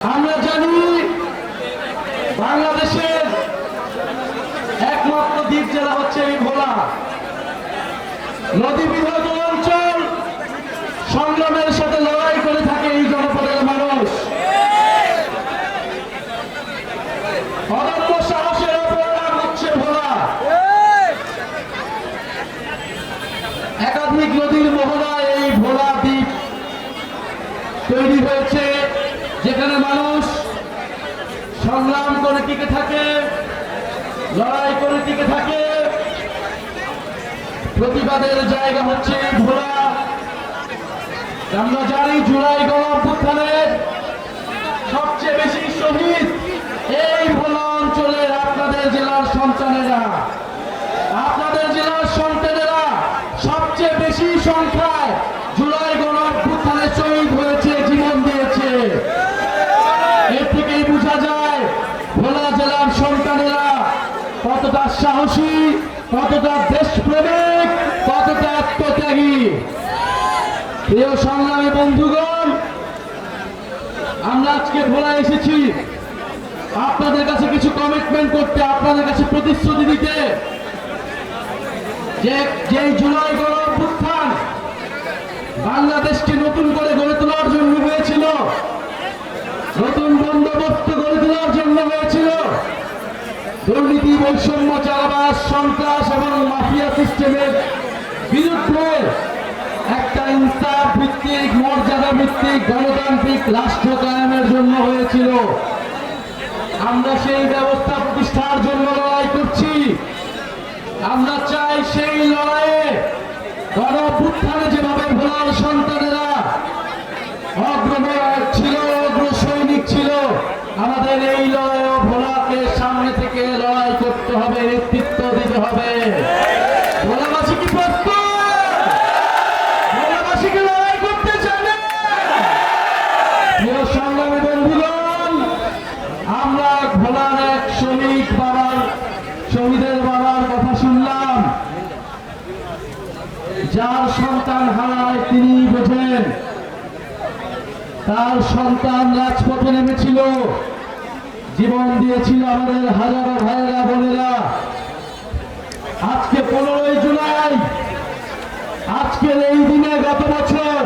আমরা জানি বাংলাদেশের একমাত্র দ্বীপ জেলা হচ্ছে এই ভোলা। নদী বিধৌত অঞ্চল, সংগ্রামের সাথে লড়াই করে থাকে এই জনপদের মানুষ। অদম্য সাহসের অপরাধ হচ্ছে ভোলা। একাধিক নদীর মোহনায় এই ভোলা দ্বীপ তৈরি হয়েছে, যেখানে মানুষ সংগ্রাম করে টিকে থাকে, লড়াই করে টিকে থাকে। প্রতিবাদের জায়গা হচ্ছে ভোলা। আমরা জানি জুলাই গণঅভ্যুত্থানের সবচেয়ে বেশি শহীদ এই ভোলা অঞ্চলের আপনাদের জেলার সন্তানেরা। আপনাদের জেলার সন্তানেরা সবচেয়ে বেশি সংখ্যায় জুলাই গণঅভ্যুত্থানে শহীদ হয়েছে, জীবন দিয়েছে। এর থেকেই বোঝা যায় ভোলা জেলার সন্তানেরা কতটা সাহসী, কতটা দেশপ্রেমিক, কতটা আত্মত্যাগী। প্রিয় সংগ্রামী বন্ধুগণ, আমরা আজকে ভোলা এসেছি আপনাদের কাছে কিছু কমিটমেন্ট করতে, আপনাদের কাছে প্রতিশ্রুতি দিতে, যে জুলাই গণঅভ্যুত্থান বাংলাদেশকে নতুন করে গড়ে তোলার জন্য হয়েছিল, নতুন বন্দোবস্ত গড়ে তোলার জন্য হয়েছিল। দুর্নীতি, বৈষম্য, চাঁদাবাজ, সন্ত্রাস এবং মাফিয়া সিস্টেমের বিরুদ্ধে একটা ইনসাফ ভিত্তিক, মর্যাদা ভিত্তিক গণতান্ত্রিক রাষ্ট্র কায়েমের জন্য হয়েছিল। আমরা সেই ব্যবস্থা প্রতিষ্ঠার জন্য লড়াই করছি। আমরা চাই সেই লড়াইয়ে গণঅভ্যুত্থানে যেভাবে ভোলার সন্তানেরা অগ্রসর ছিল, অগ্র সৈনিক ছিল, আমাদের এই লড়াইও ভোলাকে সামনে থেকে লড়াই করতে হবে, নেতৃত্ব দিতে হবে। ভোলাবাসী কি প্রস্তুত? ভোলাবাসীকে লড়াই করতে জানে? প্রিয় সংগ্রামী বন্ধুগণ, আমরা ভোলার এক শহীদের বাবার কথা শুনলাম। যার সন্তান হারায় তিনি বোঝেন। তার সন্তান রাজপথে নেমেছিল, জীবন দিয়েছিল আমাদের হাজারো ভাইয়েরা বোনেরা। আজকে 15ই জুলাই, আজকের এই দিনে গত বছর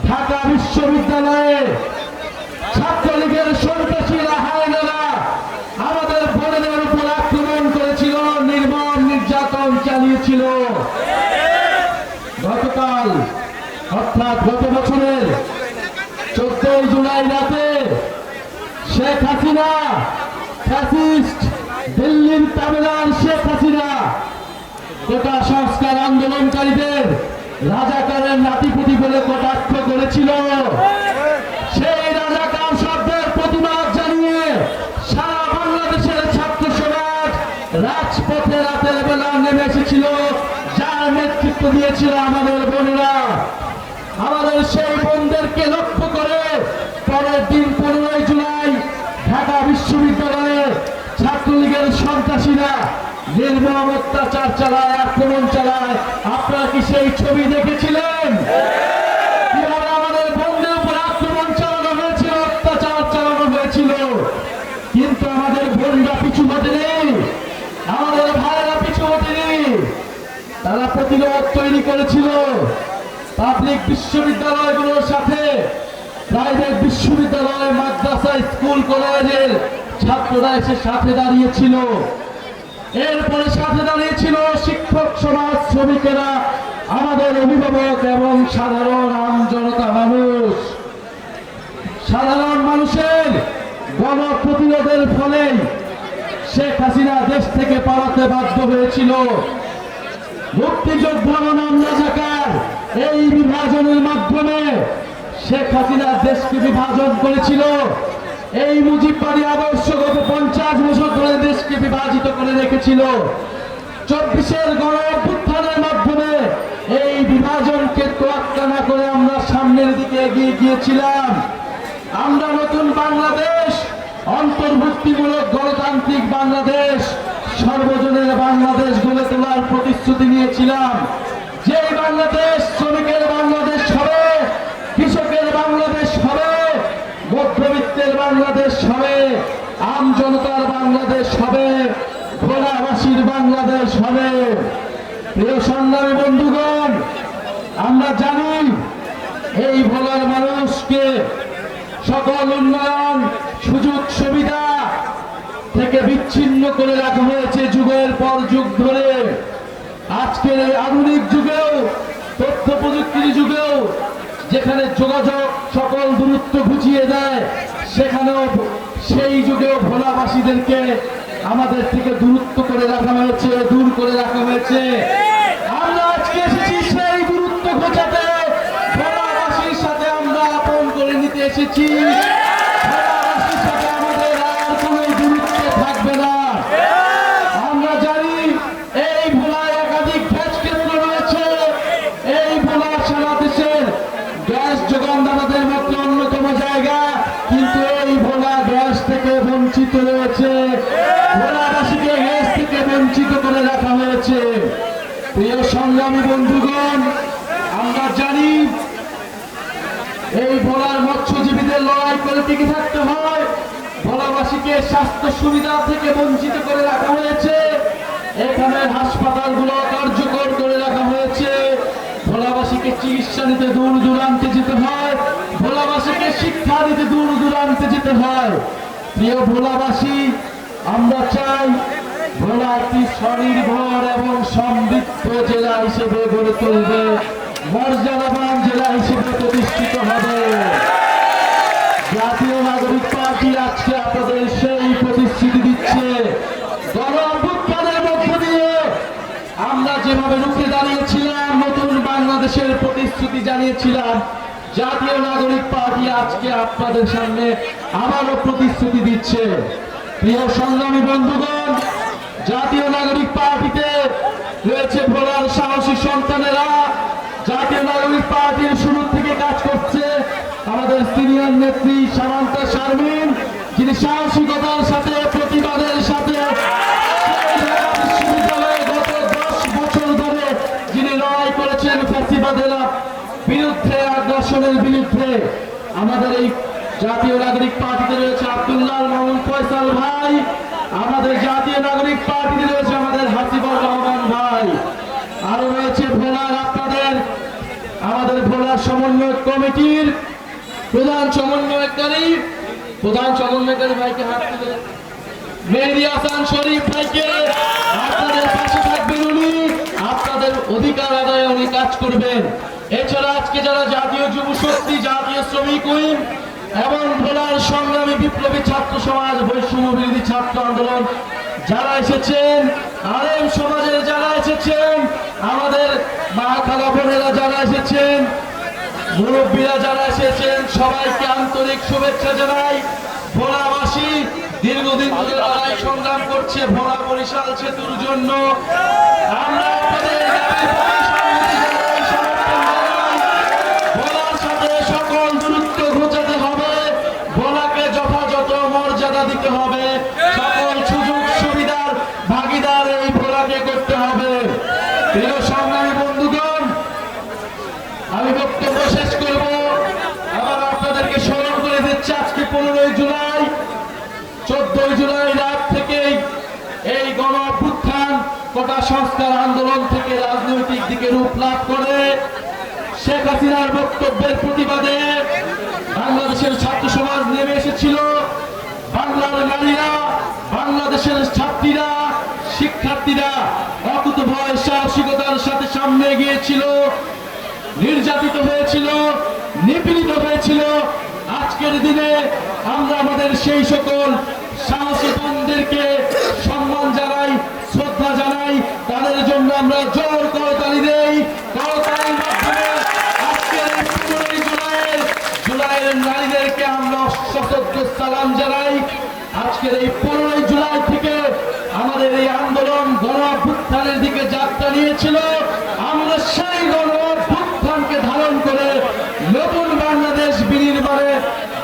ঢাকা বিশ্ববিদ্যালয়ে ছাত্রলীগের সন্ত্রাসীরা, হায়নারা আমাদের বোনেদের উপর আক্রমণ করেছিল, নির্মম নির্যাতন চালিয়েছিল। গতকাল অর্থাৎ গত বছরের 14ই জুলাই রাতে শেখ হাসিনা, ফ্যাসিস্ট দিল্লির তাবেদার শেখ হাসিনা কোটা সংস্কার আন্দোলনকারীদের রাজাকারের নাতিপুতি বলে কটাক্ষ করেছিল। সেই রাজাকার শব্দের প্রতিবাদ জানিয়ে সারা বাংলাদেশের ছাত্র সমাজ রাজপথে রাতের বেলা নেমে এসেছিল, যার নেতৃত্ব দিয়েছিল আমাদের বোনেরা। আমাদের সেই বোনদেরকে লক্ষ্য করে পরের দিন 15ই জুলাই ঢাকা বিশ্ববিদ্যালয়ে ছাত্রলীগের সন্ত্রাসীরা নির্মম অত্যাচার চালায়, আক্রমণ চালায়। আপনারা কি সেই ছবি দেখেছিলেন? কিভাবে আমাদের বোনদের উপর আক্রমণ চালানো হয়েছিল, অত্যাচার চালানো হয়েছিল। কিন্তু আমাদের বোনরা পিছু হটেনি, আমাদের ভাইয়েরা পিছু হটেনি। তারা প্রতিরোধ তৈরি করেছিল। পাবলিক বিশ্ববিদ্যালয়গুলোর সাথে প্রাইভেট বিশ্ববিদ্যালয়, মাদ্রাসা, স্কুল, কলেজের ছাত্ররা এসে সাথে দাঁড়িয়েছিল। এরপরে সাথে দাঁড়িয়েছিল শিক্ষক সমাজ, শ্রমিকেরা, আমাদের অভিভাবক এবং সাধারণ আম জনতা মানুষ। সাধারণ মানুষের গণপ্রতিরোধের ফলে শেখ হাসিনা দেশ থেকে পালাতে বাধ্য হয়েছিল। মুক্তিযোদ্ধা বনাম রাজাকার এই বিভাজনের মাধ্যমে শেখ হাসিনা দেশকে বিভাজন করেছিল। এই মুজিববাদী আদর্শ গত 50 বছর ধরে দেশকে বিভাজিত করে রেখেছিল। 24-এর গণঅভ্যুত্থানের মাধ্যমে এই বিভাজনকে তোয়াক্কা না করে আমরা সামনের দিকে এগিয়ে গিয়েছিলাম। আমরা নতুন বাংলাদেশ, অন্তর্ভুক্তিমূলক গণতান্ত্রিক বাংলাদেশ, সর্বজনের বাংলাদেশ গড়ে তোলার প্রতিশ্রুতি নিয়েছিলাম। যে বাংলাদেশ শ্রমিকের বাংলাদেশ হবে, কৃষকের বাংলাদেশ হবে, মধ্যবিত্তের বাংলাদেশ হবে, আম জনতার বাংলাদেশ হবে, ভোলাবাসীর বাংলাদেশ হবে। প্রিয় সংগ্রামী বন্ধুগণ, আমরা জানি এই ভোলার মানুষকে সকল উন্নয়ন সুযোগ সুবিধা থেকে বিচ্ছিন্ন করে রাখা হয়েছে যুগের পর যুগ ধরে। আজকের এই আধুনিক যুগেও, তথ্য প্রযুক্তির যুগেও, যেখানে যোগাযোগ সকল দূরত্ব ঘুচিয়ে দেয়, সেখানেও সেই যুগেও ভোলাবাসীদেরকে আমাদের থেকে দূরত্ব করে রাখা হয়েছে, দূর করে রাখা হয়েছে। আমরা আজকে এসেছি সেই দূরত্ব ঘোচাতে, ভোলাবাসীর সাথে আমরা আপন করে নিতে এসেছি। ভোলাবাসীর সাথে আমাদের আর কোনো দূরত্ব থাকবে না। আমরা জানি এই ভোলায় একাধিক গ্যাস কেন্দ্র রয়েছে। এই ভোলা সারা দেশের গ্যাস যোগানদাতাদের মধ্যে অন্যতম জায়গা, কিন্তু এই ভোলা গ্যাস থেকে বঞ্চিত রয়েছে। ভোলাবাসীকে গ্যাস থেকে বঞ্চিত করে রাখা হয়েছে। প্রিয় সংগ্রামী বন্ধুগণ, আমরা জানি এই ভোলার মৎস্যজীবীদের লড়াই করে টিকে থাকতে হয়। ভোলাবাসীকে স্বাস্থ্য সুবিধা থেকে বঞ্চিত করে রাখা হয়েছে। এখানে হাসপাতালগুলো কার্যকর করে রাখা হয়েছে। ভোলাবাসীকে চিকিৎসা নিতে দূর দূরান্তে যেতে হয়, ভোলাবাসীকে শিক্ষা নিতে দূর দূরান্তে যেতে হয়। প্রিয় ভোলাবাসী, আমরা চাই ভোলা একটি স্বনির্ভর এবং সমৃদ্ধ জেলা হিসেবে গড়ে তুলবে, মর্যাদাবান জেলা হিসেবে প্রতিষ্ঠিত হবে। জাতীয় নাগরিক পার্টি আজকে আপনাদের সেই প্রতিশ্রুতি দিচ্ছে। গণ অভ্যুত্থানের মধ্য দিয়ে আমরা যেভাবে রুখে দাঁড়িয়েছিলাম, নতুন বাংলাদেশের প্রতিশ্রুতি জানিয়েছিলাম, জাতীয় নাগরিক পার্টি আজকে আপনাদের সামনে আবারও প্রতিশ্রুতি দিচ্ছে। প্রিয় সংগ্রামী বন্ধুগণ, জাতীয় নাগরিক পার্টিতে রয়েছে ভোলার সাহসী সন্তানেরা। জাতীয় নাগরিক পার্টির শুরু থেকে কাজ করছে আমাদের সিনিয়র নেত্রী সামান্তা শারমিন, যিনি সাহসিকতার সাথে, প্রতিবাদের সাথে বিশ্ববিদ্যালয়ে গত 10 বছর ধরে যিনি লড়াই করেছেন ফ্যাসিবাদের বিরুদ্ধে, আগ্রাসনের বিরুদ্ধে। আমাদের এই জাতীয় নাগরিক পার্টিতে রয়েছে আব্দুল্লাহ মামুন ফয়সাল ভাই, আমাদের জাতীয় নাগরিক পার্টিতে রয়েছে আমাদের হাসিবুর রহমান ভাই, আরো রয়েছে ভোলার আমাদের ভোলার সমন্বয় কমিটির প্রধান সমন্বয়কারী ভাইকে হাত তুলে, মেহেদী হাসান শরীফ ভাইকে। আপনাদের পাশে থাকবেন উনি, আপনাদের অধিকার আদায়ে উনি কাজ করবেন। এছাড়া আজকে যারা জাতীয় যুব শক্তি, জাতীয় শ্রমিক উইং এবং ভোলার সংগ্রামী বিপ্লবী ছাত্র সমাজ, বৈষম্য বিরোধী ছাত্র আন্দোলন যারা এসেছেন, আলেম সমাজের যারা এসেছেন, আমাদের মা খালা বোনেরা যারা এসেছেন, মুরব্বীরা যারা এসেছেন, সবাইকে আন্তরিক শুভেচ্ছা জানাই। ভোলাবাসী দীর্ঘদিন ধরে লড়াই সংগ্রাম করছে ভোলা বরিশাল সেতুর জন্য। আমরা আপনাদের ভোলার সাথে সকল দূরত্ব ঘোচাতে হবে, ভোলাকে যথাযথ মর্যাদা দিতে হবে, সকল সুযোগ সুবিধার ভাগিদার এই ভোলাকে করতে হবে। প্রিয় সংগ্রামী বন্ধুগণ, আমি বক্তব্য শেষ করব। আবার আপনাদেরকে স্মরণ করে দিচ্ছি, আজকে 15 জুলাই, 14 জুলাই রাত থেকেই এই গণ অভ্যুত্থান কোটা সংস্কার আন্দোলন থেকে রাজনৈতিক দিকে রূপ লাভ করে শেখ হাসিনার বক্তব্যের প্রতিবাদে বাংলাদেশের ছাত্র সমাজ নেমে এসেছিল। বাংলার নারীরা, বাংলাদেশের ছাত্রীরা, শিক্ষার্থীরা অকুতভয় সাহসিকতার সাথে সামনে গিয়েছিল, নির্যাতিত হয়েছিল, নিপীড়িত হয়েছিল। আজকের দিনে আমরা আমাদের সেই সকল সাহসী বোনদেরকে সম্মান জানাই, শ্রদ্ধা জানাই, তাদের জন্য আমরা জোর করতালি দেই। করতালির মাধ্যমে আজকের এই 15 জুলাইয়ের নারীদেরকে আমরা সশস্ত্র সালাম জানাই। আজকের এই 15 জুলাই থেকে আমাদের এই আন্দোলন গণ অভ্যুত্থানের দিকে যাত্রা নিয়েছিল। আমরা সেই গণ অভ্যুত্থানকে ধারণ করে নতুন বাংলাদেশ বিনির্মাণে,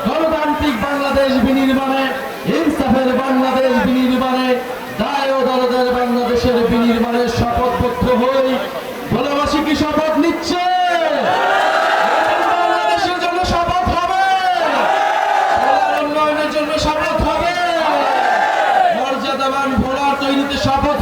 গণতান্ত্রিক বাংলাদেশ বিনির্মাণে, ইনসাফের বাংলাদেশ বিনির্মাণে, দায় ও দরদের বাংলাদেশের বিনির্মাণে শপথবদ্ধ হই। ভোলাবাসী কি শপথ নিচ্ছে? বাংলাদেশের জন্য শপথ হবে, উন্নয়নের জন্য শপথ